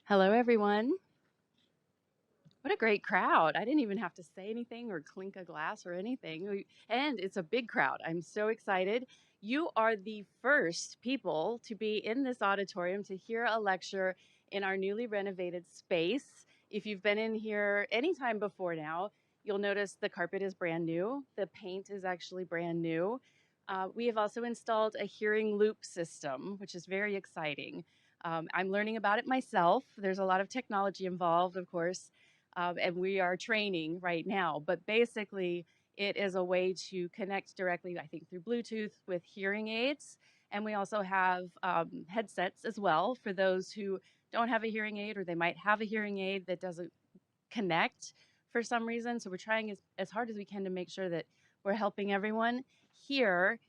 Hello, everyone. What a great crowd. I didn't even have to say anything or clink a glass or anything. And it's a big crowd. I'm so excited. You are the first people to be in this auditorium to hear a lecture in our newly renovated space. If you've been in here anytime before now, you'll notice the carpet is brand new. The paint is actually brand new. We have also installed a hearing loop system, which is very exciting. I'm learning about it myself. There's a lot of technology involved, of course, and we are training right now. But basically, it is a way to connect directly, I think, through Bluetooth with hearing aids. And we also have headsets as well for those who don't have a hearing aid or they might have a hearing aid that doesn't connect for some reason. So we're trying as hard as we can to make sure that we're helping everyone hear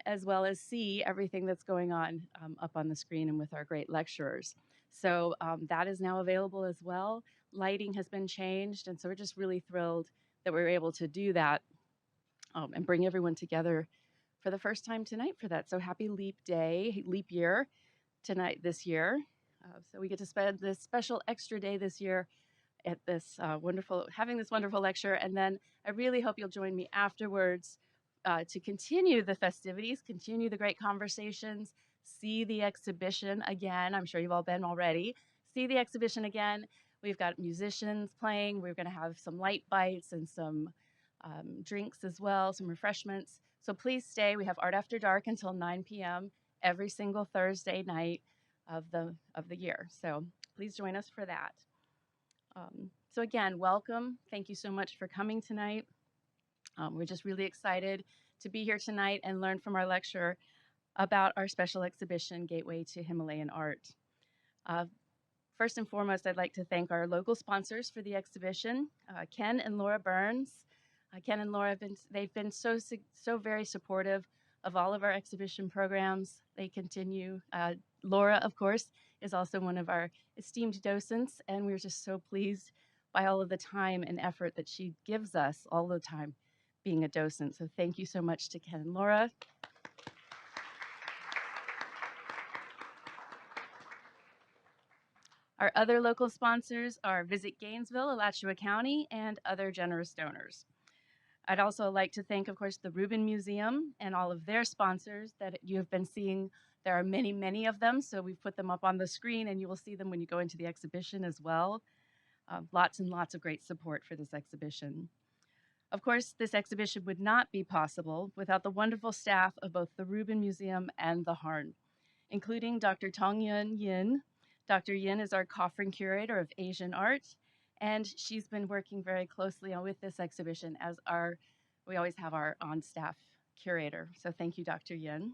as well as see everything that's going on up on the screen and with our great lecturers. So that is now available as well. Lighting has been changed, and so we're just really thrilled that we were able to do that and bring everyone together for the first time tonight for that. So happy Leap Day, Leap Year tonight this year. So we get to spend this special extra day this year at this having this wonderful lecture. And then I really hope you'll join me afterwards to continue the festivities, continue the great conversations, see the exhibition again. I'm sure you've all been already. See the exhibition again. We've got musicians playing. We're going to have some light bites and some drinks as well, some refreshments. So please stay. We have Art After Dark until 9 p.m. every single Thursday night of the year. So please join us for that. So again, welcome. Thank you so much for coming tonight. We're just really excited to be here tonight and learn from our lecturer about our special exhibition, Gateway to Himalayan Art. First and foremost, I'd like to thank our local sponsors for the exhibition, Ken and Laura Burns. Ken and Laura they've been so very supportive of all of our exhibition programs. They continue. Laura, of course, is also one of our esteemed docents, and we're just so pleased by all of the time and effort that she gives us all the time being a docent. So thank you so much to Ken and Laura. Our other local sponsors are Visit Gainesville, Alachua County, and other generous donors. I'd also like to thank, of course, the Rubin Museum and all of their sponsors that you have been seeing. There are many, many of them, so we've put them up on the screen, and you will see them when you go into the exhibition as well. Lots and lots of great support for this exhibition. Of course, this exhibition would not be possible without the wonderful staff of both the Rubin Museum and the Harn, including Dr. Tongyun Yin. Dr. Yin is our Coffin Curator of Asian Art, and she's been working very closely with this exhibition as we always have our on-staff curator. So thank you, Dr. Yin.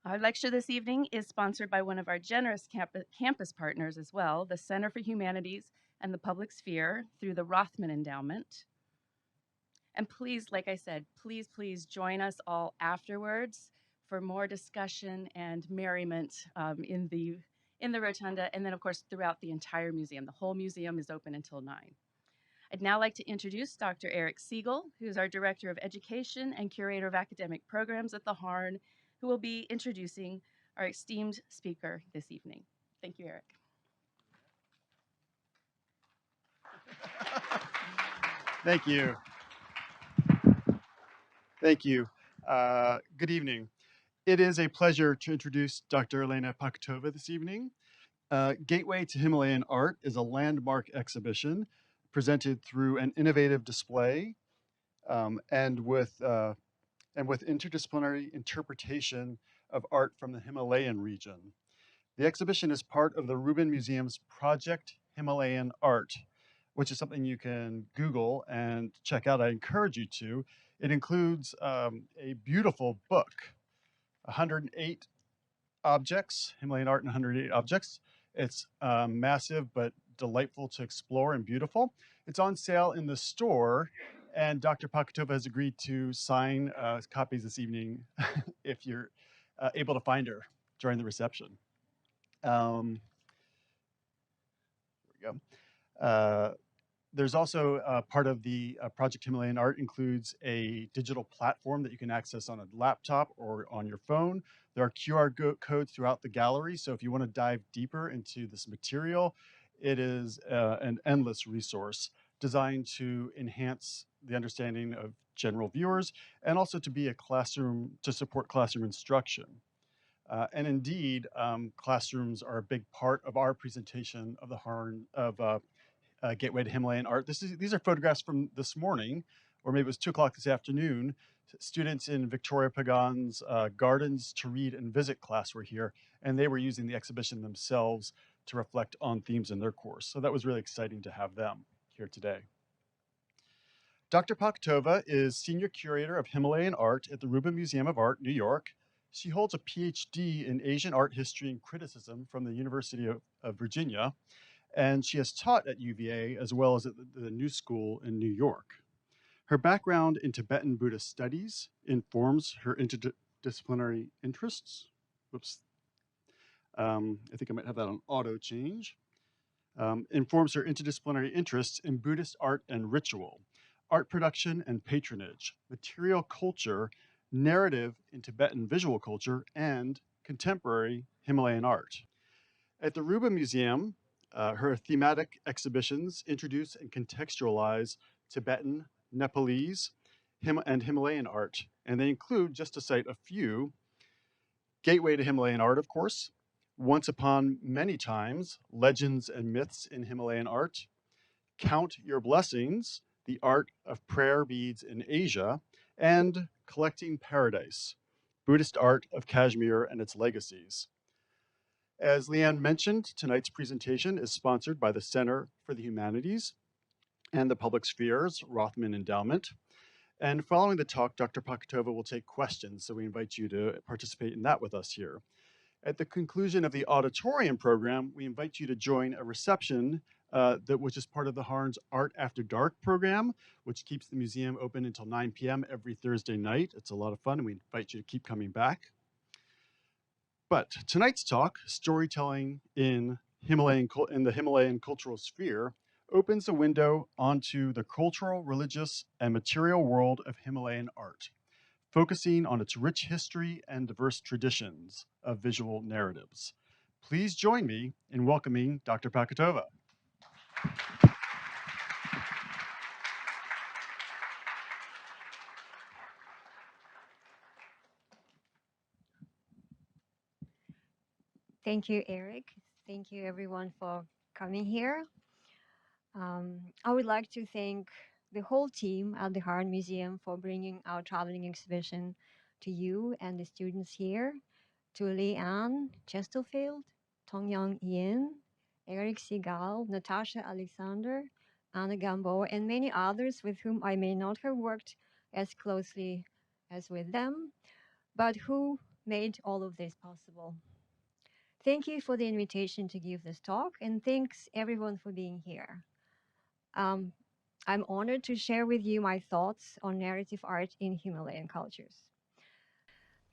Our lecture this evening is sponsored by one of our generous campus partners as well, the Center for Humanities and the Public Sphere through the Rothman Endowment. And please, like I said, please join us all afterwards for more discussion and merriment in the rotunda, and then of course throughout the entire museum. The whole museum is open until 9. I'd now like to introduce Dr. Eric Siegel, who is our Director of Education and Curator of Academic Programs at the Harn, who will be introducing our esteemed speaker this evening. Thank you, Eric. Thank you. Thank you. Good evening. It is a pleasure to introduce Dr. Elena Pakhoutova this evening. Gateway to Himalayan Art is a landmark exhibition presented through an innovative display and with interdisciplinary interpretation of art from the Himalayan region. The exhibition is part of the Rubin Museum's Project Himalayan Art, which is something you can Google and check out. I encourage you to. It includes a beautiful book, 108 objects, Himalayan art in 108 objects. It's massive but delightful to explore and beautiful. It's on sale in the store, and Dr. Pakhoutova has agreed to sign copies this evening if you're able to find her during the reception. There we go. There's also part of the Project Himalayan Art includes a digital platform that you can access on a laptop or on your phone. There are codes throughout the gallery, so if you want to dive deeper into this material, it is an endless resource designed to enhance the understanding of general viewers and also to be a classroom, to support classroom instruction. And indeed, classrooms are a big part of our presentation of the Harn of Gateway to Himalayan Art. These are photographs from this morning, or maybe it was 2 o'clock this afternoon. Students in Victoria Pagan's Gardens to Read and Visit class were here, and they were using the exhibition themselves to reflect on themes in their course. So that was really exciting to have them here today. Dr. Pakhoutova is Senior Curator of Himalayan Art at the Rubin Museum of Art, New York. She holds a PhD in Asian art history and criticism from the University of Virginia, and she has taught at UVA as well as at the New School in New York. Her background in Tibetan Buddhist studies informs her interdisciplinary interests. Whoops. I think I might have that on auto change. Informs her interdisciplinary interests in Buddhist art and ritual, art production and patronage, material culture, narrative in Tibetan visual culture, and contemporary Himalayan art. At the Rubin Museum, her thematic exhibitions introduce and contextualize Tibetan, Nepalese, and Himalayan art, and they include, just to cite a few, Gateway to Himalayan Art, of course, Once Upon Many Times, Legends and Myths in Himalayan Art, Count Your Blessings, The Art of Prayer Beads in Asia, and Collecting Paradise, Buddhist Art of Kashmir and Its Legacies. As Leanne mentioned, tonight's presentation is sponsored by the Center for the Humanities and the Public Sphere's Rothman Endowment. And following the talk, Dr. Pakhoutova will take questions, so we invite you to participate in that with us here. At the conclusion of the auditorium program, we invite you to join a reception which is part of the Harn's Art After Dark program, which keeps the museum open until 9 p.m. every Thursday night. It's a lot of fun, and we invite you to keep coming back. But tonight's talk, Storytelling in the Himalayan Cultural Sphere, opens a window onto the cultural, religious, and material world of Himalayan art, focusing on its rich history and diverse traditions of visual narratives. Please join me in welcoming Dr. Pakhoutova. Thank you, Eric. Thank you, everyone, for coming here. I would like to thank the whole team at the Harn Museum for bringing our traveling exhibition to you and the students here, to Leanne Chesterfield, Tong-Young Yin, Eric Segal, Natasha Alexander, Anna Gambo, and many others with whom I may not have worked as closely as with them, but who made all of this possible. Thank you for the invitation to give this talk, and thanks everyone for being here. I'm honored to share with you my thoughts on narrative art in Himalayan cultures.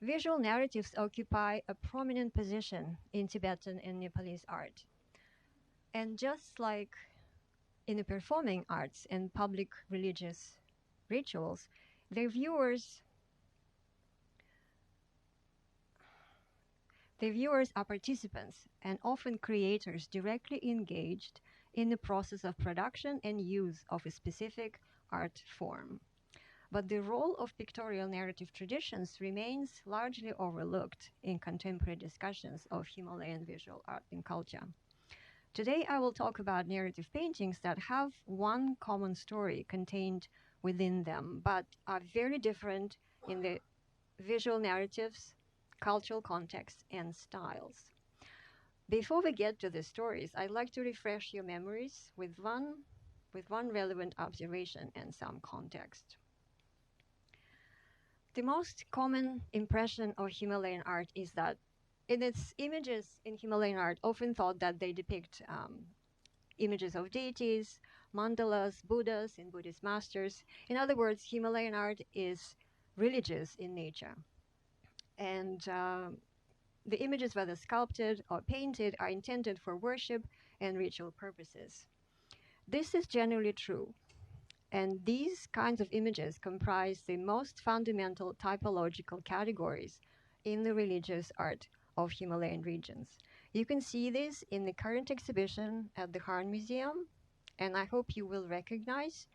Visual narratives occupy a prominent position in Tibetan and Nepalese art. And just like in the performing arts and public religious rituals, their viewers are participants and often creators directly engaged in the process of production and use of a specific art form. But the role of pictorial narrative traditions remains largely overlooked in contemporary discussions of Himalayan visual art and culture. Today, I will talk about narrative paintings that have one common story contained within them, but are very different in the visual narratives, cultural context, and styles. Before we get to the stories, I'd like to refresh your memories with one relevant observation and some context. The most common impression of Himalayan art is that in its images in Himalayan art, often thought that they depict images of deities, mandalas, Buddhas, and Buddhist masters. In other words, Himalayan art is religious in nature. And the images, whether sculpted or painted, are intended for worship and ritual purposes. This is generally true, and these kinds of images comprise the most fundamental typological categories in the religious art of Himalayan regions. You can see this in the current exhibition at the Harn Museum, and I hope you will recognize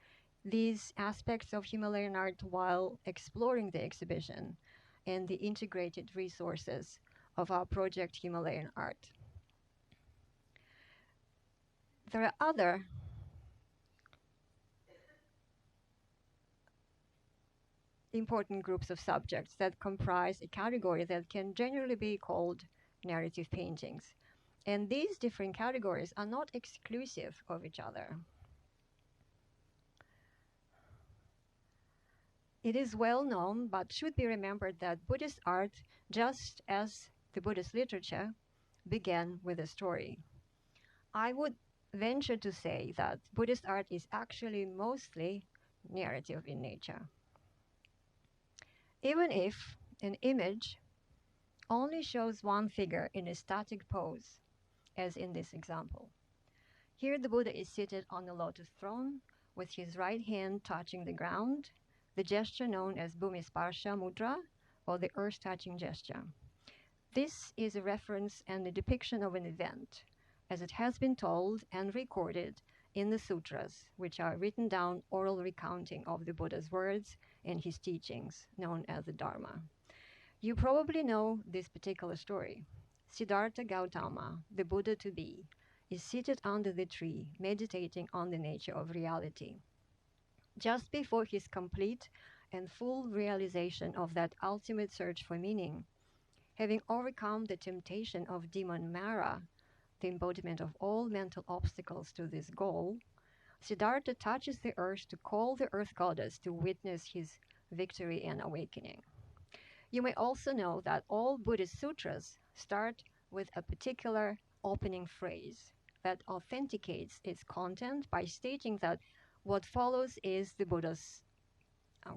these aspects of Himalayan art while exploring the exhibition and the integrated resources of our project Himalayan Art. There are other important groups of subjects that comprise a category that can generally be called narrative paintings. And these different categories are not exclusive of each other. It is well known, but should be remembered, that Buddhist art, just as the Buddhist literature, began with a story. I would venture to say that Buddhist art is actually mostly narrative in nature. Even if an image only shows one figure in a static pose, as in this example. Here the Buddha is seated on a lotus throne with his right hand touching the ground, the gesture known as Bhumisparsha Mudra, or the earth-touching gesture. This is a reference and a depiction of an event, as it has been told and recorded in the sutras, which are written down oral recounting of the Buddha's words and his teachings, known as the Dharma. You probably know this particular story. Siddhartha Gautama, the Buddha to be, is seated under the tree, meditating on the nature of reality. Just before his complete and full realization of that ultimate search for meaning, having overcome the temptation of demon Mara, the embodiment of all mental obstacles to this goal, Siddhartha touches the earth to call the earth goddess to witness his victory and awakening. You may also know that all Buddhist sutras start with a particular opening phrase that authenticates its content by stating that what follows is the Buddha's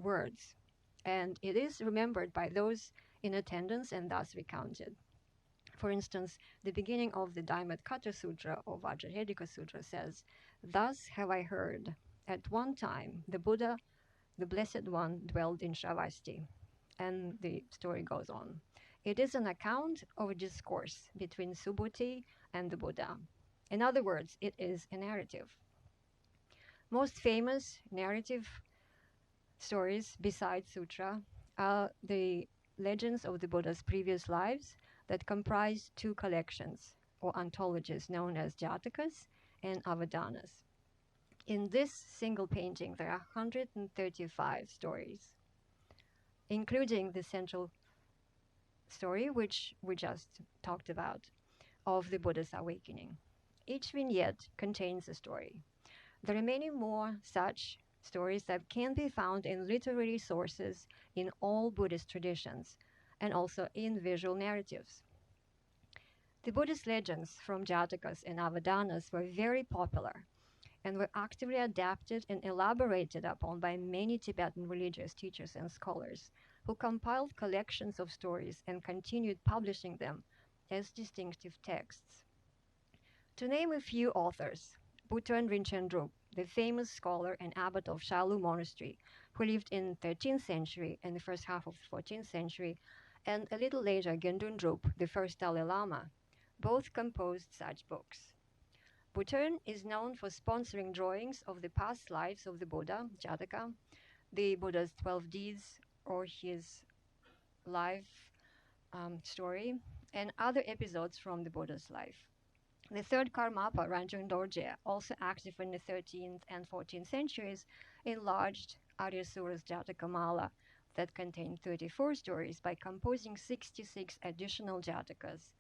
words, and it is remembered by those in attendance and thus recounted. For instance, the beginning of the Daimatkata Sutra or Vajrayadika Sutra says, "Thus have I heard, at one time the Buddha, the Blessed One, dwelled in Shravasti." And the story goes on. It is an account of a discourse between Subhuti and the Buddha. In other words, it is a narrative. Most famous narrative stories besides sutra are the legends of the Buddha's previous lives that comprise two collections or anthologies known as Jatakas and Avadanas. In this single painting, there are 135 stories, including the central story, which we just talked about, of the Buddha's awakening. Each vignette contains a story. There are many more such stories that can be found in literary sources in all Buddhist traditions, and also in visual narratives. The Buddhist legends from Jatakas and Avadanas were very popular and were actively adapted and elaborated upon by many Tibetan religious teachers and scholars who compiled collections of stories and continued publishing them as distinctive texts. To name a few authors, Bhutan Rinchen Drup, the famous scholar and abbot of Shalu Monastery, who lived in 13th century and the first half of the 14th century, and a little later Gendun Drup, the first Dalai Lama, both composed such books. Bhutan is known for sponsoring drawings of the past lives of the Buddha, Jataka, the Buddha's 12 deeds or his life story, and other episodes from the Buddha's life. The third Karmapa, Ranjung Dorje, also active in the 13th and 14th centuries, enlarged Aryasura's Jatakamala that contained 34 stories by composing 66 additional Jatakas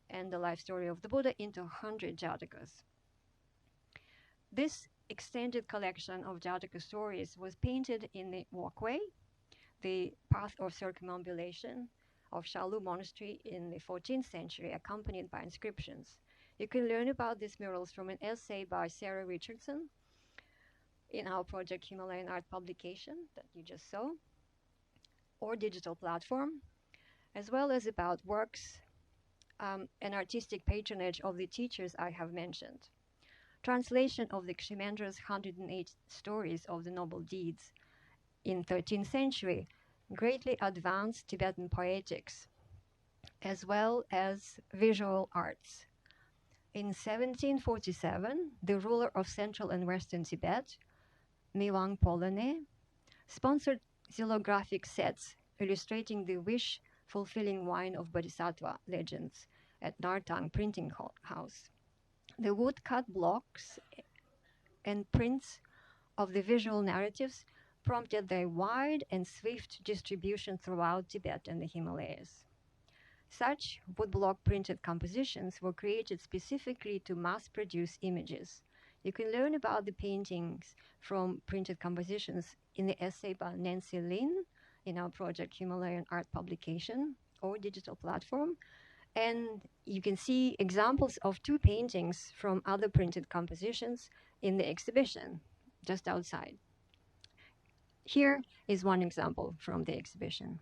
and the life story of the Buddha into 100 Jatakas. This extended collection of Jataka stories was painted in the walkway, the path of circumambulation of Shalu Monastery in the 14th century, accompanied by inscriptions. You can learn about these murals from an essay by Sarah Richardson in our project Himalayan Art publication that you just saw, or digital platform, as well as about works and artistic patronage of the teachers I have mentioned. translation of the Kshemendra's 108 stories of the noble deeds in 13th century greatly advanced Tibetan poetics as well as visual arts. In 1747, the ruler of central and western Tibet, Miwang Polone, sponsored xylographic sets illustrating the wish-fulfilling wine of Bodhisattva legends at Nartang Printing House. The woodcut blocks and prints of the visual narratives prompted their wide and swift distribution throughout Tibet and the Himalayas. Such woodblock printed compositions were created specifically to mass-produce images. You can learn about the paintings from printed compositions in the essay by Nancy Lin in our project Himalayan Art publication or digital platform. And you can see examples of 2 paintings from other printed compositions in the exhibition just outside. Here is one example from the exhibition.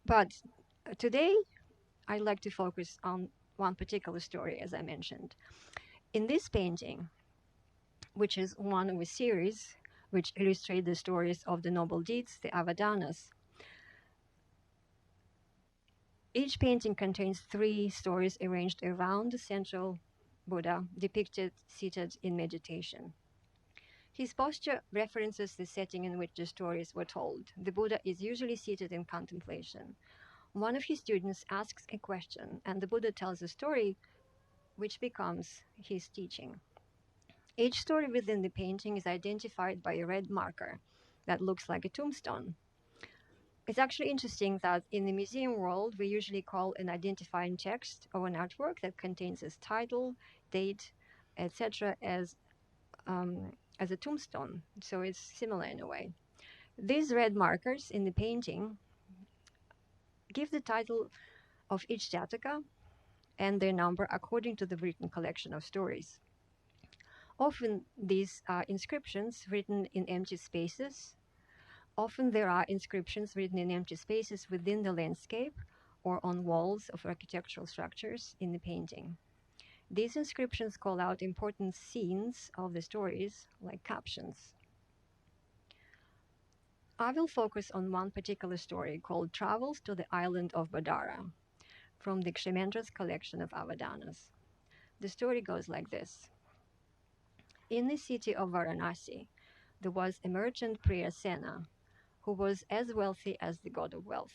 But today, I'd like to focus on one particular story, as I mentioned. In this painting, which is one of a series which illustrate the stories of the noble deeds, the Avadanas, each painting contains 3 stories arranged around the central Buddha, depicted seated in meditation. His posture references the setting in which the stories were told. The Buddha is usually seated in contemplation. One of his students asks a question, and the Buddha tells a story which becomes his teaching. Each story within the painting is identified by a red marker that looks like a tombstone. It's actually interesting that in the museum world, we usually call an identifying text of an artwork that contains its title, date, etc. as a tombstone. So it's similar in a way. These red markers in the painting give the title of each Jataka and their number according to the written collection of stories. Often these are inscriptions written in empty spaces. Often there are inscriptions written in empty spaces within the landscape or on walls of architectural structures in the painting. These inscriptions call out important scenes of the stories, like captions. I will focus on one particular story called Travels to the Island of Badara from the Kshemendra's collection of Avadanas. The story goes like this. In the city of Varanasi, there was a merchant Priyasena who was as wealthy as the god of wealth.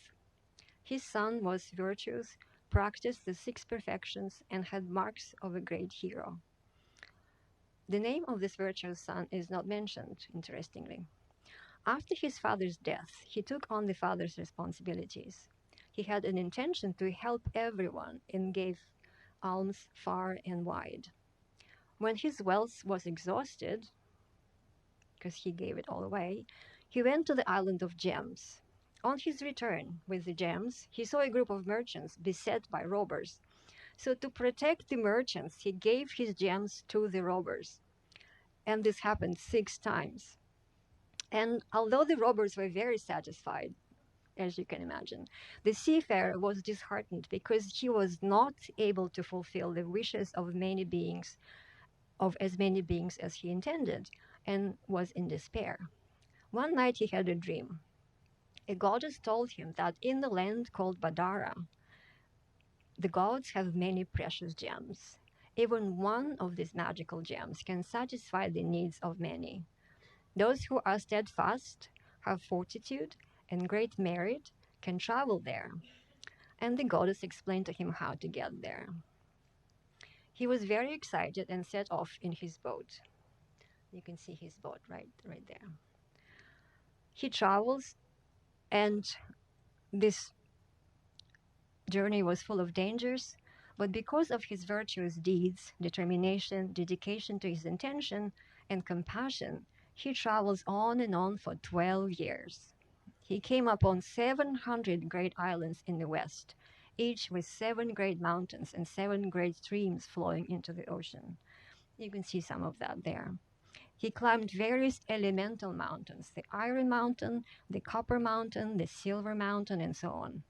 His son was virtuous, practiced the 6 perfections, and had marks of a great hero. The name of this virtuous son is not mentioned, interestingly. After his father's death, he took on the father's responsibilities. He had an intention to help everyone and gave alms far and wide. When his wealth was exhausted, because he gave it all away, he went to the island of gems. On his return with the gems, he saw a group of merchants beset by robbers. So to protect the merchants, he gave his gems to the robbers. And this happened 6 times. And although the robbers were very satisfied, as you can imagine, the seafarer was disheartened because he was not able to fulfill the wishes of as many beings as he intended, and was in despair. One night he had a dream. A goddess told him that in the land called Badara, the gods have many precious gems. Even one of these magical gems can satisfy the needs of many. Those who are steadfast, have fortitude, and great merit can travel there. And the goddess explained to him how to get there. He was very excited and set off in his boat. You can see his boat right there. He travels, and this journey was full of dangers, but because of his virtuous deeds, determination, dedication to his intention, and compassion, he travels on and on for 12 years. He came upon 700 great islands in the west, each with 7 great mountains and 7 great streams flowing into the ocean. You can see some of that there. He climbed various elemental mountains, the Iron Mountain, the Copper Mountain, the Silver Mountain, and so on.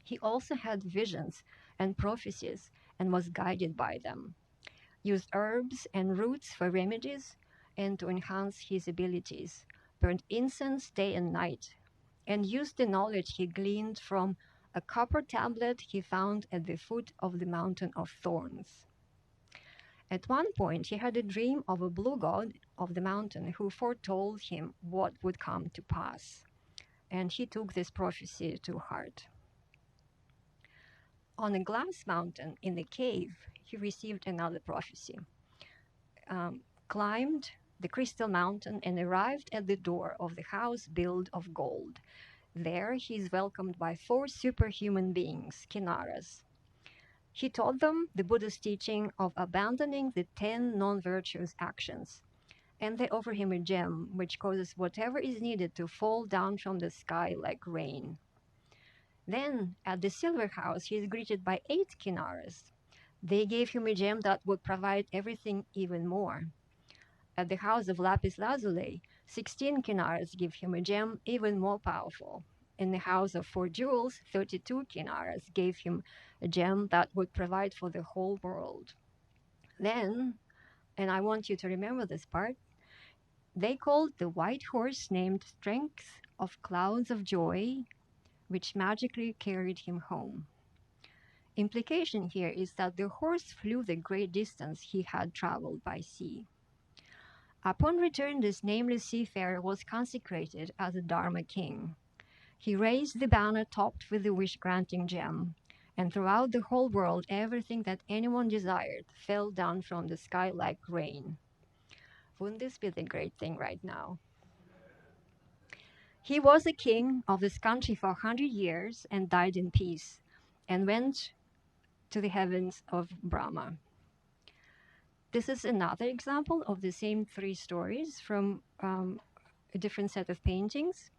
He also had visions and prophecies and was guided by them. used herbs and roots for remedies, and to enhance his abilities, burned incense day and night, and used the knowledge he gleaned from a copper tablet he found at the foot of the mountain of thorns. At one point, he had a dream of a blue god of the mountain who foretold him what would come to pass, and he took this prophecy to heart. On a glass mountain in the cave, he received another prophecy, climbed the crystal mountain, and arrived at the door of the house built of gold. There, he is welcomed by 4 superhuman beings, Kinnaras. He taught them the Buddha's teaching of abandoning the 10 non-virtuous actions, and they offer him a gem which causes whatever is needed to fall down from the sky like rain. Then, at the silver house, he is greeted by 8 Kinnaras. They gave him a gem that would provide everything even more. At the house of lapis lazuli, 16 Kinnaras give him a gem even more powerful. In the house of 4 jewels, 32 Kinnaras gave him a gem that would provide for the whole world. Then, and I want you to remember this part, they called the white horse named Strength of Clouds of Joy, which magically carried him home. Implication here is that the horse flew the great distance he had traveled by sea. Upon return, this nameless seafarer was consecrated as a Dharma king. He raised the banner topped with the wish-granting gem, and throughout the whole world, everything that anyone desired fell down from the sky like rain. Wouldn't this be the great thing right now? He was a king of this country for 100 years and died in peace, and went to the heavens of Brahma. This is another example of the same 3 stories from a different set of paintings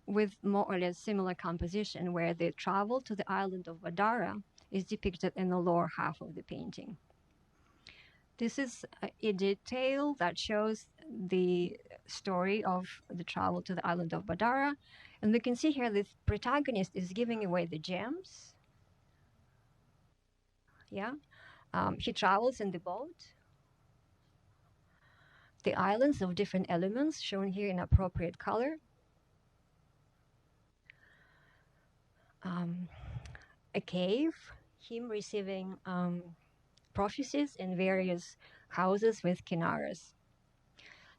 with more or less similar composition, where the travel to the island of Vadara is depicted in the lower half of the painting. This is a detail that shows the story of the travel to the island of Badara. And we can see here the protagonist is giving away the gems. Yeah. He travels in the boat. The islands of different elements shown here in appropriate color. A cave, him receiving prophecies in various houses with Kinnaras.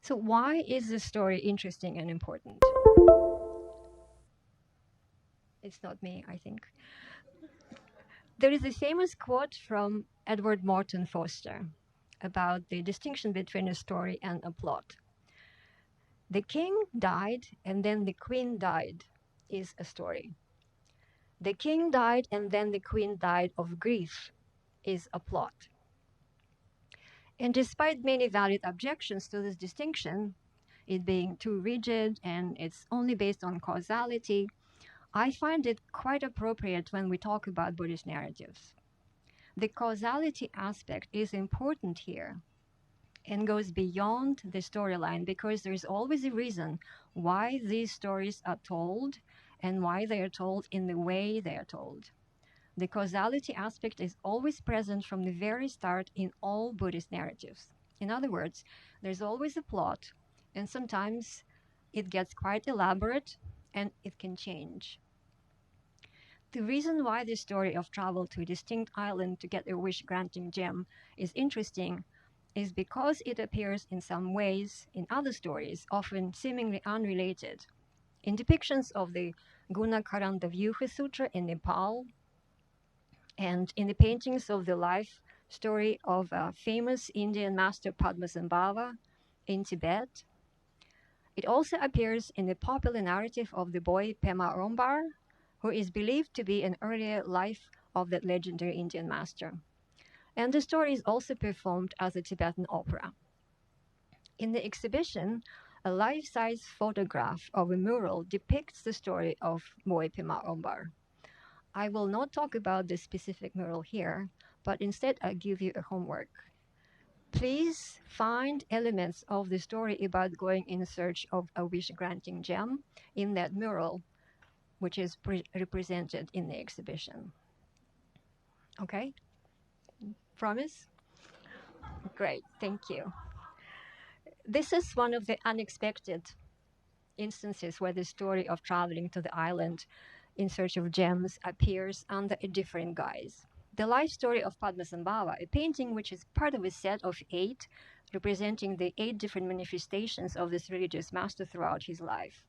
So why is this story interesting and important? It's not me, I think. There is a famous quote from Edward Morton Foster about the distinction between a story and a plot. The king died and then the queen died is a story. The king died and then the queen died of grief is a plot. And despite many valid objections to this distinction, it being too rigid and it's only based on causality, I find it quite appropriate when we talk about Buddhist narratives. The causality aspect is important here and goes beyond the storyline, because there's always a reason why these stories are told and why they are told in the way they are told. The causality aspect is always present from the very start in all Buddhist narratives. In other words, there's always a plot, and sometimes it gets quite elaborate and it can change. The reason why the story of travel to a distinct island to get a wish-granting gem is interesting is because it appears in some ways in other stories, often seemingly unrelated. In depictions of the Gunakaranta Sutra in Nepal, and in the paintings of the life story of famous Indian master Padmasambhava in Tibet. It also appears in the popular narrative of the boy Pema Rombar, who is believed to be an earlier life of that legendary Indian master. And the story is also performed as a Tibetan opera. In the exhibition, a life-size photograph of a mural depicts the story of boy Pema Rombar. I will not talk about this specific mural here, but instead I'll give you a homework. Please find elements of the story about going in search of a wish-granting gem in that mural, which is represented in the exhibition. Okay? Promise? Great, thank you. This is one of the unexpected instances where the story of traveling to the island in search of gems appears under a different guise. The life story of Padmasambhava, a painting which is part of a set of 8 representing the 8 different manifestations of this religious master throughout his life.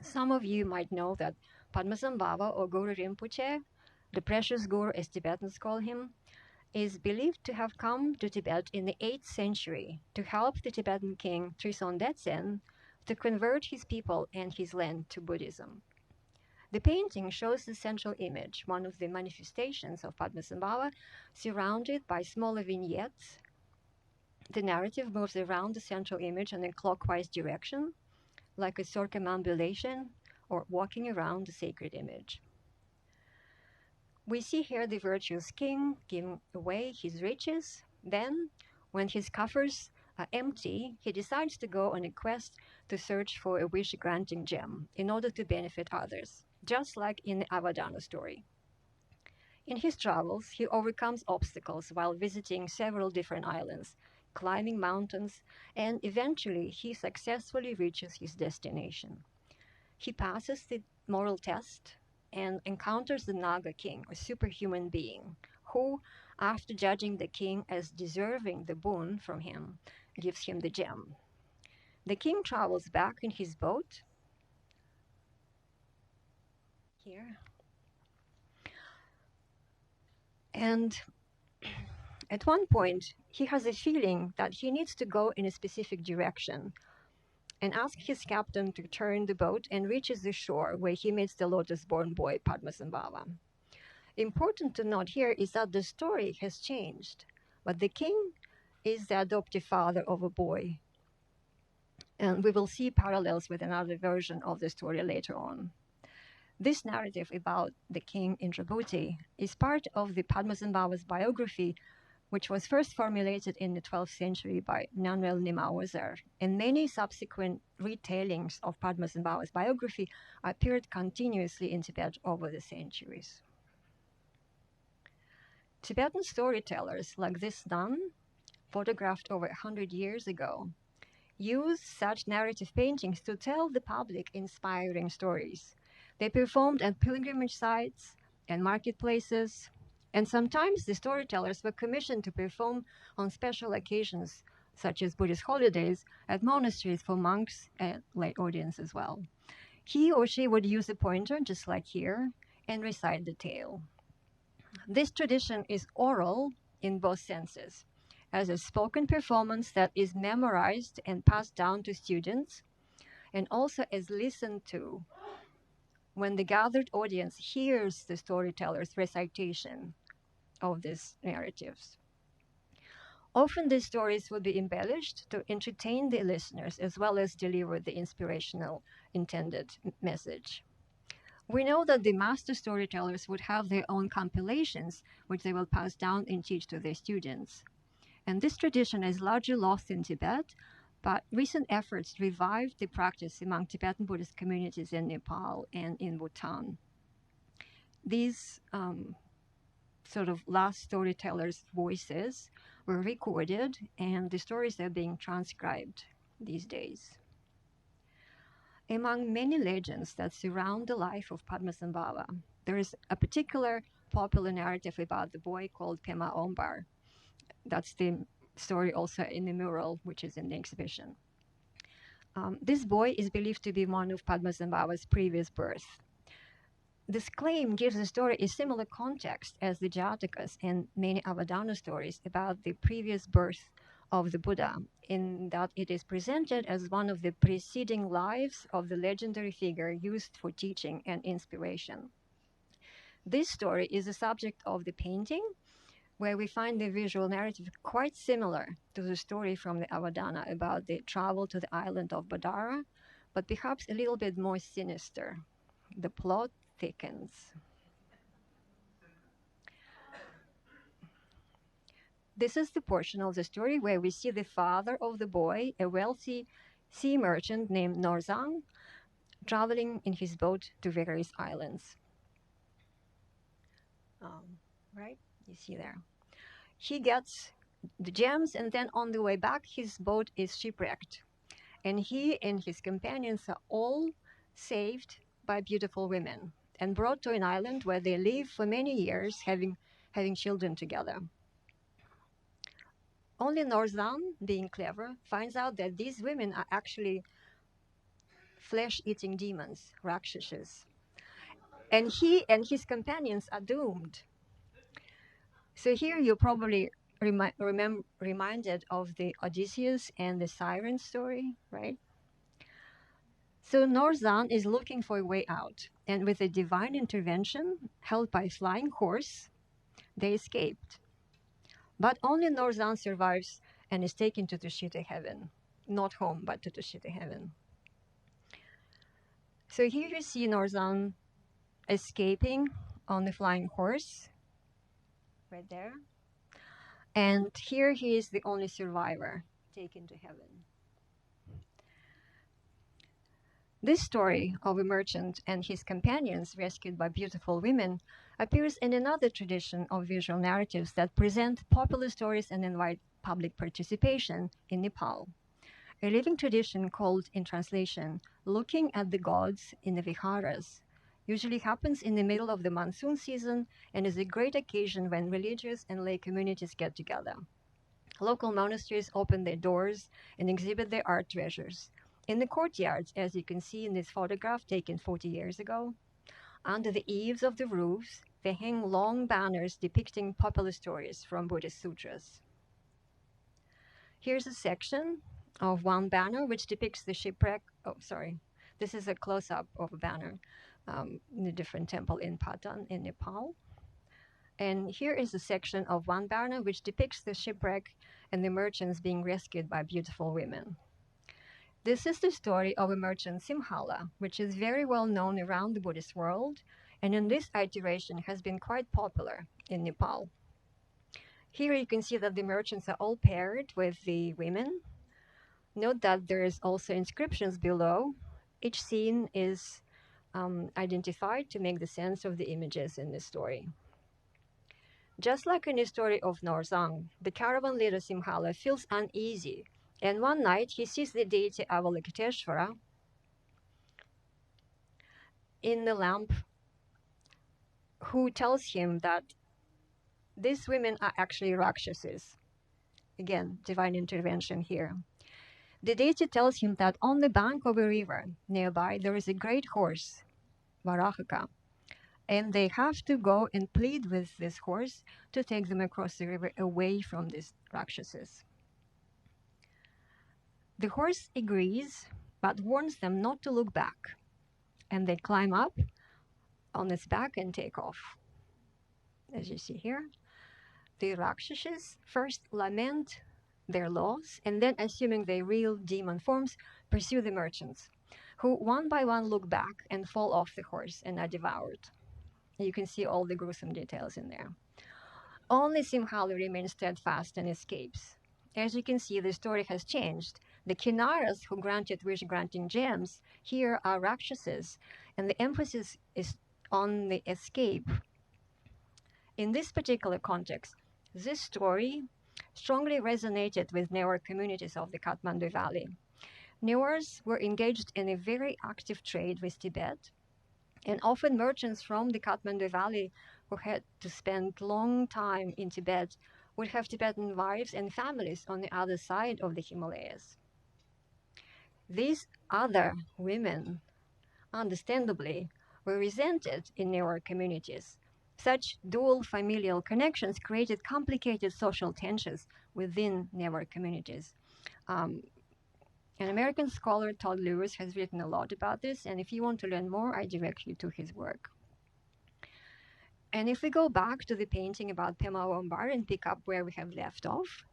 Some of you might know that Padmasambhava, or Guru Rinpoche, the precious guru as Tibetans call him, is believed to have come to Tibet in the 8th century to help the Tibetan king Trison Detsen to convert his people and his land to Buddhism. The painting shows the central image, one of the manifestations of Padmasambhava, surrounded by smaller vignettes. The narrative moves around the central image in a clockwise direction, like a circumambulation or walking around the sacred image. We see here the virtuous king giving away his riches. Then, when his coffers are empty, he decides to go on a quest to search for a wish-granting gem in order to benefit others, just like in the Avadana story. In his travels, he overcomes obstacles while visiting several different islands, climbing mountains, and eventually he successfully reaches his destination. He passes the moral test and encounters the Naga king, a superhuman being, who, after judging the king as deserving the boon from him, gives him the gem. The king travels back in his boat here, and at one point he has a feeling that he needs to go in a specific direction and asks his captain to turn the boat and reaches the shore where he meets the lotus-born boy Padmasambhava. Important to note here is that the story has changed, but the king is the adoptive father of a boy. And we will see parallels with another version of the story later on. This narrative about the king in Djibouti is part of the Padmasambhava's biography, which was first formulated in the 12th century by Nanuel Nimauzer, and many subsequent retellings of Padmasambhava's biography appeared continuously in Tibet over the centuries. Tibetan storytellers like this nun, photographed over 100 years ago, use such narrative paintings to tell the public inspiring stories. They performed at pilgrimage sites and marketplaces, and sometimes the storytellers were commissioned to perform on special occasions, such as Buddhist holidays, at monasteries for monks and lay audience as well. He or she would use a pointer, just like here, and recite the tale. This tradition is oral in both senses, as a spoken performance that is memorized and passed down to students, and also as listened to when the gathered audience hears the storyteller's recitation of these narratives. Often these stories will be embellished to entertain the listeners as well as deliver the inspirational intended message. We know that the master storytellers would have their own compilations, which they will pass down and teach to their students. And this tradition is largely lost in Tibet, but recent efforts revived the practice among Tibetan Buddhist communities in Nepal and in Bhutan. These sort of last storytellers' voices were recorded, and the stories are being transcribed these days. Among many legends that surround the life of Padmasambhava, there is a particular popular narrative about the boy called Pema Ombar. That's the story also in the mural, which is in the exhibition. This boy is believed to be one of Padmasambhava's previous birth. This claim gives the story a similar context as the Jatakas and many Avadana stories about the previous birth of the Buddha, in that it is presented as one of the preceding lives of the legendary figure used for teaching and inspiration. This story is the subject of the painting, where we find the visual narrative quite similar to the story from the Avadana about the travel to the island of Badara, but perhaps a little bit more sinister. The plot thickens. This is the portion of the story where we see the father of the boy, a wealthy sea merchant named Norzang, traveling in his boat to various islands. Right? You see there. He gets the gems, and then on the way back, his boat is shipwrecked. And he and his companions are all saved by beautiful women and brought to an island where they live for many years, having children together. Only Norzan, being clever, finds out that these women are actually flesh-eating demons, rakshasas. And he and his companions are doomed. So here you're probably reminded of the Odysseus and the Siren story, right? So Norzan is looking for a way out, and with a divine intervention, held by a flying horse, they escaped. But only Norzan survives and is taken to Tushita heaven. Not home, but to Tushita heaven. So here you see Norzan escaping on the flying horse, right there. And here he is the only survivor, taken to heaven. This story of a merchant and his companions rescued by beautiful women appears in another tradition of visual narratives that present popular stories and invite public participation in Nepal. A living tradition called, in translation, looking at the gods in the viharas, usually happens in the middle of the monsoon season and is a great occasion when religious and lay communities get together. Local monasteries open their doors and exhibit their art treasures. In the courtyards, as you can see in this photograph taken 40 years ago, under the eaves of the roofs, they hang long banners depicting popular stories from Buddhist sutras. Here's a section of one banner which depicts the shipwreck. Oh, sorry. This is a close-up of a banner in a different temple in Patan in Nepal. And here is a section of one banner which depicts the shipwreck and the merchants being rescued by beautiful women. This is the story of a merchant Simhala, which is very well known around the Buddhist world, and in this iteration has been quite popular in Nepal. Here you can see that the merchants are all paired with the women. Note that there is also inscriptions below. Each scene is identified to make the sense of the images in the story. Just like in the story of Norzang, the caravan leader Simhala feels uneasy, and one night he sees the deity Avalokiteshvara in the lamp, who tells him that these women are actually rakshasas. Again, divine intervention here. The deity tells him that on the bank of a river nearby there is a great horse, Varahaka, and they have to go and plead with this horse to take them across the river away from these rakshasas. The horse agrees, but warns them not to look back, and they climb up on its back and take off. As you see here, the rakshasas first lament their loss, and then, assuming their real demon forms, pursue the merchants, who one by one look back and fall off the horse and are devoured. You can see all the gruesome details in there. Only Simhala remains steadfast and escapes. As you can see, the story has changed. The Kinnaras who granted wish-granting gems here are rakshasas, and the emphasis is on the escape. In this particular context, this story strongly resonated with Newar communities of the Kathmandu Valley. Newars were engaged in a very active trade with Tibet, and often merchants from the Kathmandu Valley who had to spend long time in Tibet would have Tibetan wives and families on the other side of the Himalayas. These other women, understandably, were resented in Newar communities. Such dual familial connections created complicated social tensions within Newar communities. An American scholar, Todd Lewis, has written a lot about this, and if you want to learn more, I direct you to his work. And if we go back to the painting about Pema Wombar and pick up where we have left off,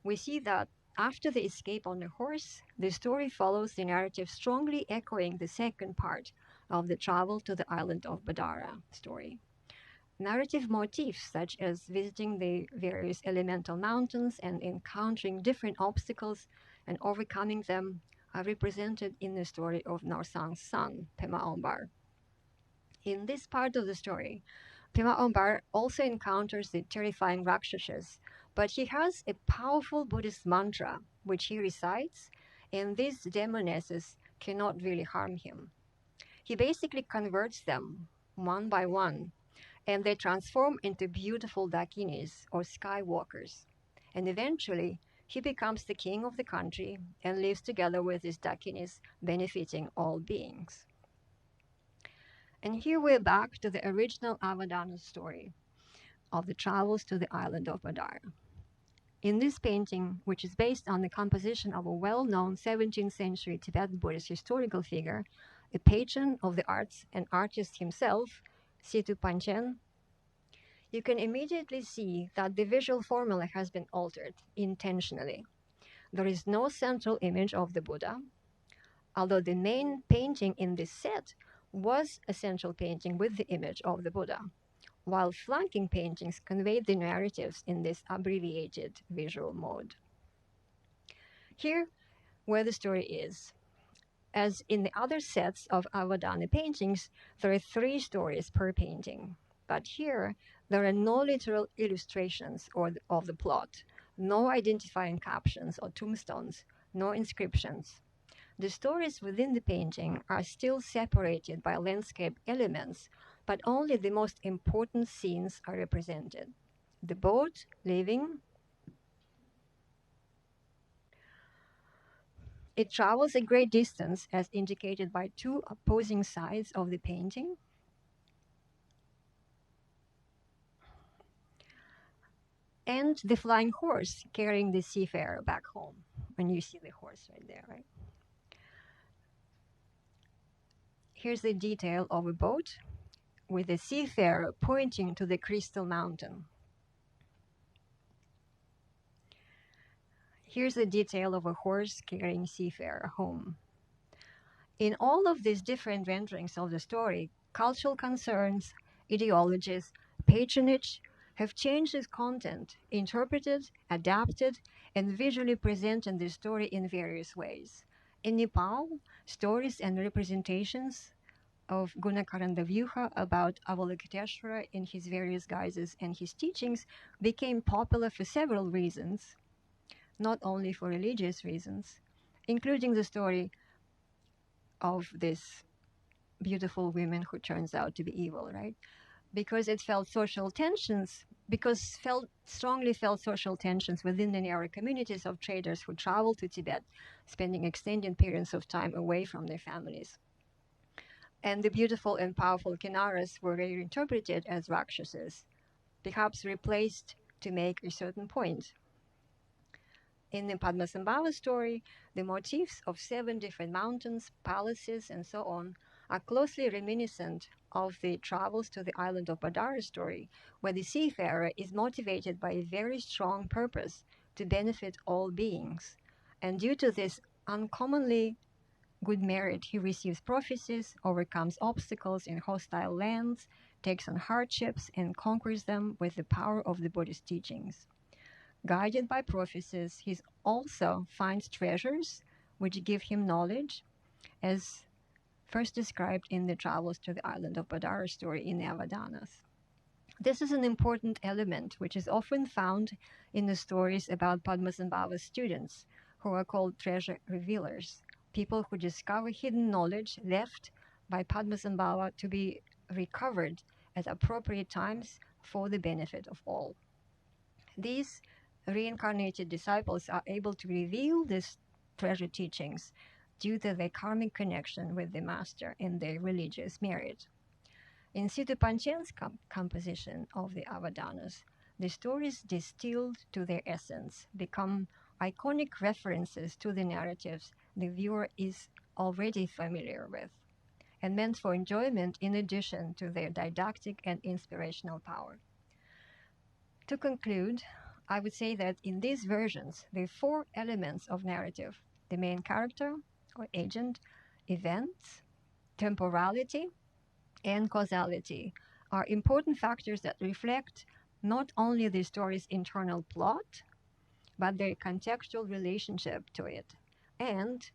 we see that after the escape on the horse, the story follows the narrative strongly echoing the second part of the travel to the island of Badara story. Narrative motifs such as visiting the various elemental mountains and encountering different obstacles and overcoming them are represented in the story of Norzang's son, Pema Ombar. In this part of the story, Pema Ombar also encounters the terrifying Rakshasas, But he has a powerful Buddhist mantra which he recites, and these demonesses cannot really harm him. He basically converts them one by one, and they transform into beautiful dakinis or skywalkers. And eventually, he becomes the king of the country and lives together with his dakinis, benefiting all beings. And here we're back to the original Avadana story of the travels to the island of Badar. In this painting, which is based on the composition of a well-known 17th century Tibetan Buddhist historical figure, a patron of the arts and artist himself, Situ Panchen, you can immediately see that the visual formula has been altered intentionally. There is no central image of the Buddha, although the main painting in this set was a central painting with the image of the Buddha, while flanking paintings conveyed the narratives in this abbreviated visual mode. Here, where the story is. As in the other sets of Avadana paintings, there are 3 stories per painting. But here, there are no literal illustrations of the plot, no identifying captions or tombstones, no inscriptions. The stories within the painting are still separated by landscape elements, but only the most important scenes are represented. The boat leaving. It travels a great distance, as indicated by 2 opposing sides of the painting. And the flying horse carrying the seafarer back home. And you see the horse right there, right? Here's the detail of a boat with the seafarer pointing to the crystal mountain. Here's the detail of a horse carrying seafarer home. In all of these different renderings of the story, cultural concerns, ideologies, patronage have changed its content, interpreted, adapted, and visually presented the story in various ways. In Nepal, stories and representations of Gunakaranavyuha about Avalokiteshvara in his various guises and his teachings became popular for several reasons, not only for religious reasons, including the story of this beautiful woman who turns out to be evil, right? Because it felt social tensions, strongly felt social tensions within the narrow communities of traders who traveled to Tibet, spending extended periods of time away from their families. And the beautiful and powerful Kinnaras were reinterpreted as Rakshasas, perhaps replaced to make a certain point. In the Padmasambhava story, the motifs of 7 different mountains, palaces, and so on are closely reminiscent of the travels to the island of Badar story, where the seafarer is motivated by a very strong purpose to benefit all beings. And due to this uncommonly good merit, he receives prophecies, overcomes obstacles in hostile lands, takes on hardships, and conquers them with the power of the Buddhist teachings. Guided by prophecies, he also finds treasures which give him knowledge, as first described in the travels to the island of Badar story in the Avadanas. This is an important element which is often found in the stories about Padmasambhava's students, who are called treasure revealers, people who discover hidden knowledge left by Padmasambhava to be recovered at appropriate times for the benefit of all. These reincarnated disciples are able to reveal these treasure teachings due to their karmic connection with the master and their religious merit. In Situ Panchen's composition of the Avadanas, the stories distilled to their essence become iconic references to the narratives the viewer is already familiar with, and meant for enjoyment in addition to their didactic and inspirational power. To conclude, I would say that in these versions, the 4 elements of narrative, the main character or agent, events, temporality, and causality, are important factors that reflect not only the story's internal plot, but their contextual relationship to it. And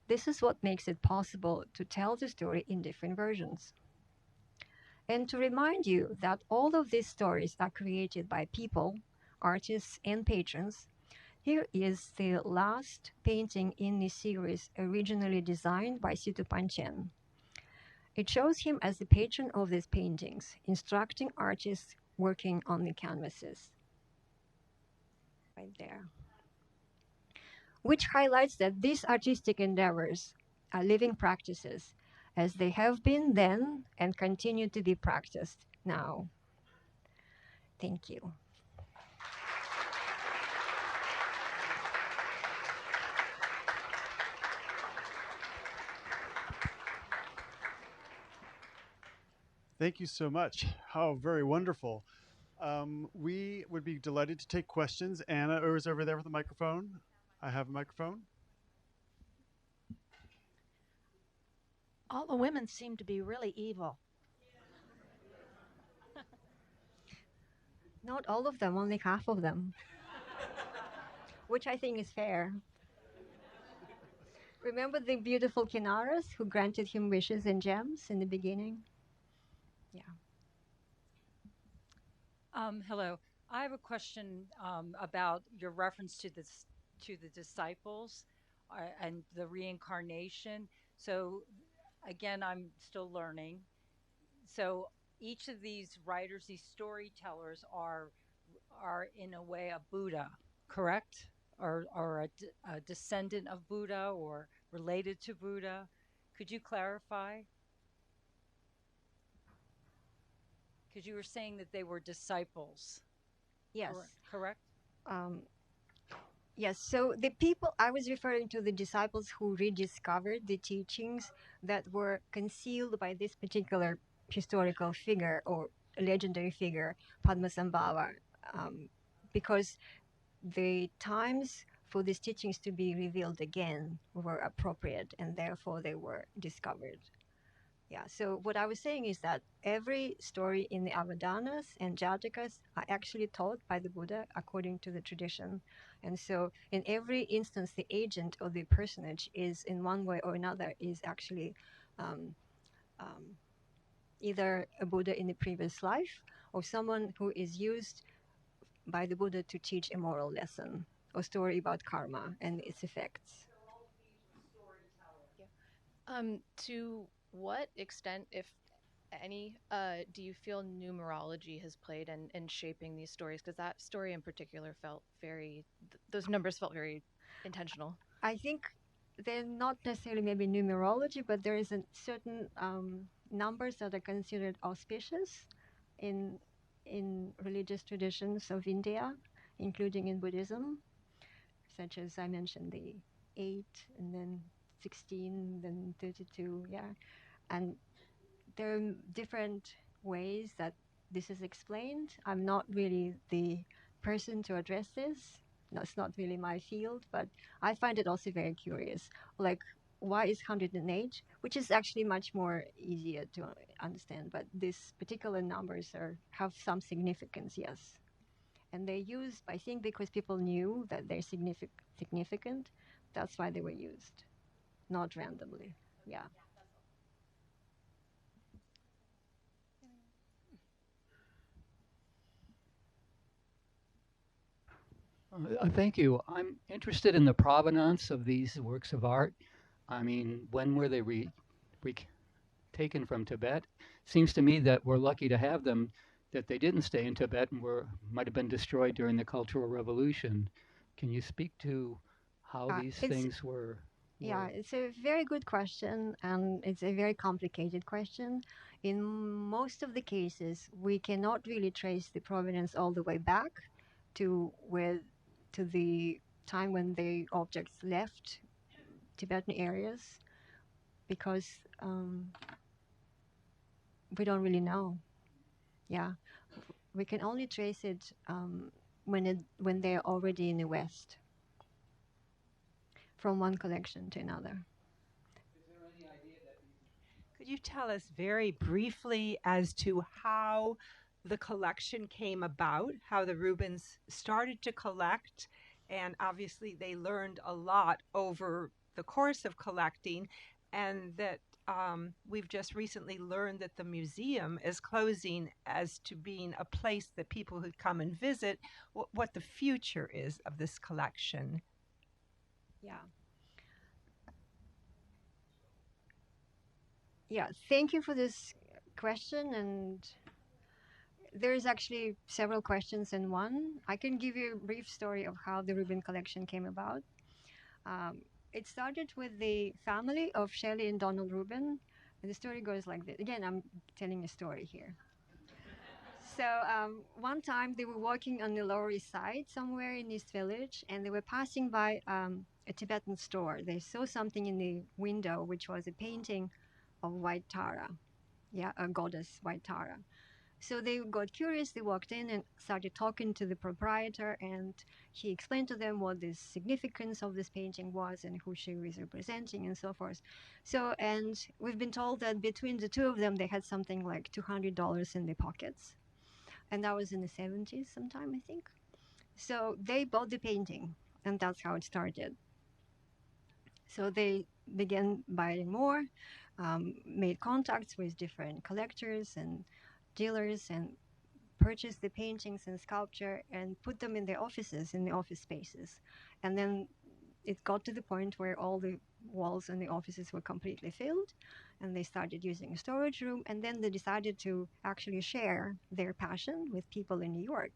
this is what makes it possible to tell the story in different versions. And to remind you that all of these stories are created by people, artists, and patrons, here is the last painting in this series originally designed by Situpan Chen. It shows him as the patron of these paintings, instructing artists working on the canvases. Right there. Which highlights that these artistic endeavors are living practices, as they have been then and continue to be practiced now. Thank you. Thank you so much. How very wonderful. We would be delighted to take questions. Anna is over there with a microphone. I have a microphone. All the women seem to be really evil. Not all of them, only half of them, which I think is fair. Remember the beautiful Kinaras who granted him wishes and gems in the beginning? Yeah. Hello. I have a question about your reference to the disciples and the reincarnation. So, again, I'm still learning. So, each of these writers, these storytellers, are in a way a Buddha, correct? Or a descendant of Buddha or related to Buddha. Could you clarify? Because you were saying that they were disciples. Yes. Correct? Yes, so the people I was referring to, the disciples who rediscovered the teachings that were concealed by this particular historical figure or legendary figure, Padmasambhava, because the times for these teachings to be revealed again were appropriate and therefore they were discovered. Yeah, so what I was saying is that every story in the Avadanas and Jatakas are actually taught by the Buddha according to the tradition. And so in every instance, the agent or the personage is in one way or another is actually either a Buddha in the previous life or someone who is used by the Buddha to teach a moral lesson or story about karma and its effects. To what extent, if any, do you feel numerology has played in shaping these stories? Because that story in particular felt very, those numbers felt very intentional. I think they're not necessarily maybe numerology, but there is a certain numbers that are considered auspicious in religious traditions of India, including in Buddhism, such as I mentioned the 8 and then 16, then 32, yeah. And there are different ways that this is explained. I'm not really the person to address this. No, it's not really my field, but I find it also very curious. Like, why is 108, which is actually much more easier to understand, but these particular numbers have some significance, yes. And they're used, I think, because people knew that they're significant. That's why they were used, not randomly. Yeah. Thank you. I'm interested in the provenance of these works of art. I mean, when were they taken from Tibet? Seems to me that we're lucky to have them, that they didn't stay in Tibet and might have been destroyed during the Cultural Revolution. Can you speak to how these things were? Yeah, it's a very good question, and it's a very complicated question. In most of the cases, we cannot really trace the provenance all the way back to the time when the objects left Tibetan areas, because we don't really know. Yeah, we can only trace it when they're already in the West, from one collection to another. Could you tell us very briefly as to how the collection came about, how the Rubins started to collect, and obviously they learned a lot over the course of collecting, and that we've just recently learned that the museum is closing as to being a place that people who come and visit, what the future is of this collection. Yeah. Yeah, thank you for this question. And there's actually several questions in one. I can give you a brief story of how the Rubin collection came about. It started with the family of Shelley and Donald Rubin. And the story goes like this. Again, I'm telling a story here. So one time they were walking on the Lower East Side somewhere in East Village, and they were passing by a Tibetan store. They saw something in the window, which was a painting of White Tara. Yeah, a goddess, White Tara. So they got curious, they walked in and started talking to the proprietor, and he explained to them what the significance of this painting was and who she was representing and so forth. So, and we've been told that between the two of them, they had something like $200 in their pockets. And that was in the 70s sometime, I think. So they bought the painting, and that's how it started. So they began buying more, made contacts with different collectors and dealers, and purchased the paintings and sculpture and put them in their offices, in the office spaces. And then it got to the point where all the walls in the offices were completely filled, and they started using a storage room. And then they decided to actually share their passion with people in New York.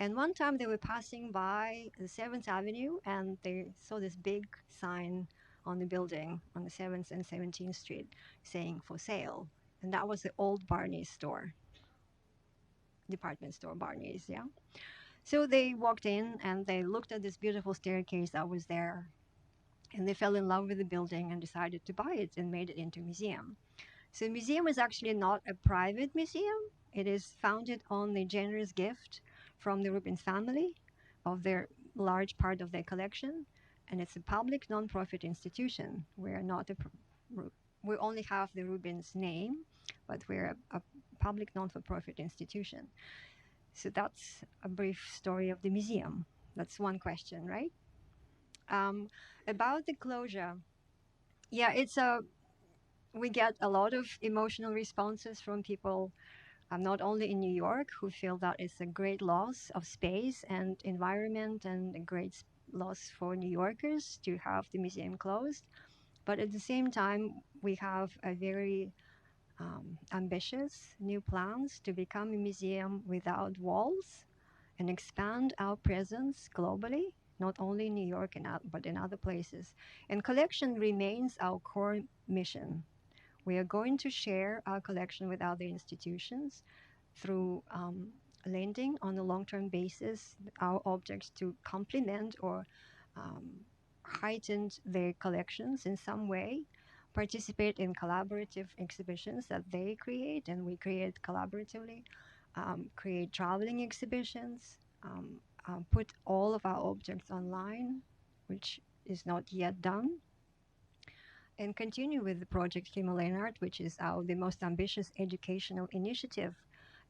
And one time they were passing by the 7th Avenue, and they saw this big sign on the building on the 7th and 17th Street saying for sale. And that was the old Barney's store, department store Barney's, yeah. So they walked in and they looked at this beautiful staircase that was there, and they fell in love with the building and decided to buy it and made it into a museum. So the museum is actually not a private museum. It is founded on the generous gift from the Rubin family of their large part of their collection, and it's a public non-profit institution. We're not a we only have the Rubin's name, but we're a public non-for-profit institution. So that's a brief story of the museum. That's one question, right? About the closure, yeah, we get a lot of emotional responses from people, not only in New York, who feel that it's a great loss of space and environment and a great loss for New Yorkers to have the museum closed. But at the same time, we have a very ambitious new plans to become a museum without walls and expand our presence globally, not only in New York but in other places. And collection remains our core mission. We are going to share our collection with other institutions through lending on a long-term basis our objects to complement or heighten their collections in some way, participate in collaborative exhibitions that they create and we create collaboratively, create traveling exhibitions, put all of our objects online, which is not yet done, and continue with the project Himalayan Art, which is the most ambitious educational initiative.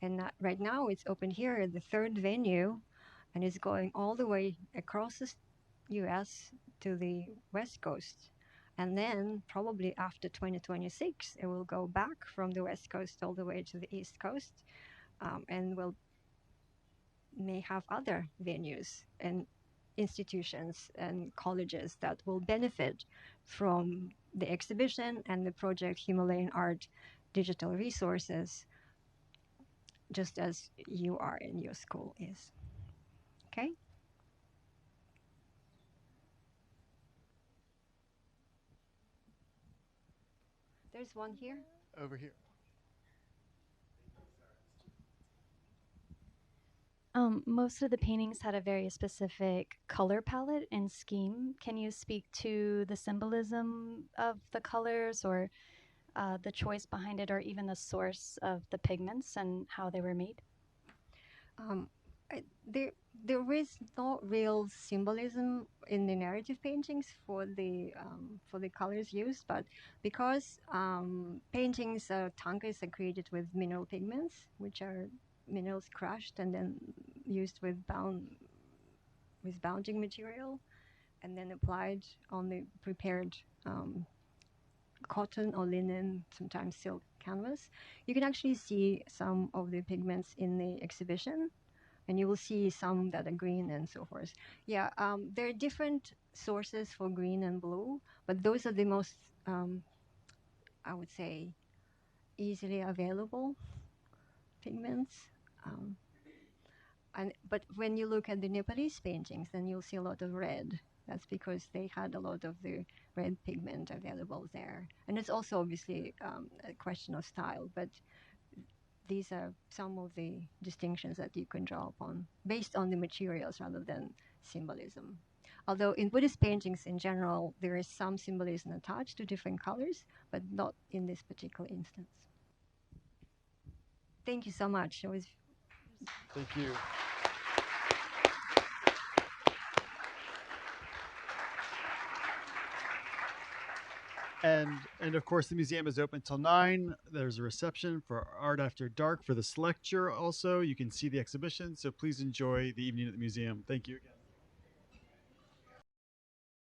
And right now it's open here at the 3rd venue, and it's going all the way across the US to the West Coast. And then probably after 2026, it will go back from the West Coast all the way to the East Coast, and may have other venues and institutions and colleges that will benefit from the exhibition and the project Himalayan Art digital resources, just as you are in your school is. Okay? There's one here. Over here. Most of the paintings had a very specific color palette and scheme. Can you speak to the symbolism of the colors, or the choice behind it, or even the source of the pigments and how they were made? There is no real symbolism in the narrative paintings for the colors used, but because paintings, tankas are created with mineral pigments, which are minerals crushed and then used with bounding material, and then applied on the prepared cotton or linen, sometimes silk canvas. You can actually see some of the pigments in the exhibition, and you will see some that are green and so forth. Yeah, there are different sources for green and blue, but those are the most, I would say, easily available pigments. Um, but when you look at the Nepalese paintings, then you'll see a lot of red. That's because they had a lot of the red pigment available there. And it's also obviously a question of style, but these are some of the distinctions that you can draw upon based on the materials rather than symbolism. Although in Buddhist paintings in general, there is some symbolism attached to different colors, but not in this particular instance. Thank you so much. It was Thank you. And of course, the museum is open till 9. There's a reception for Art After Dark for this lecture also. You can see the exhibition, so please enjoy the evening at the museum. Thank you again.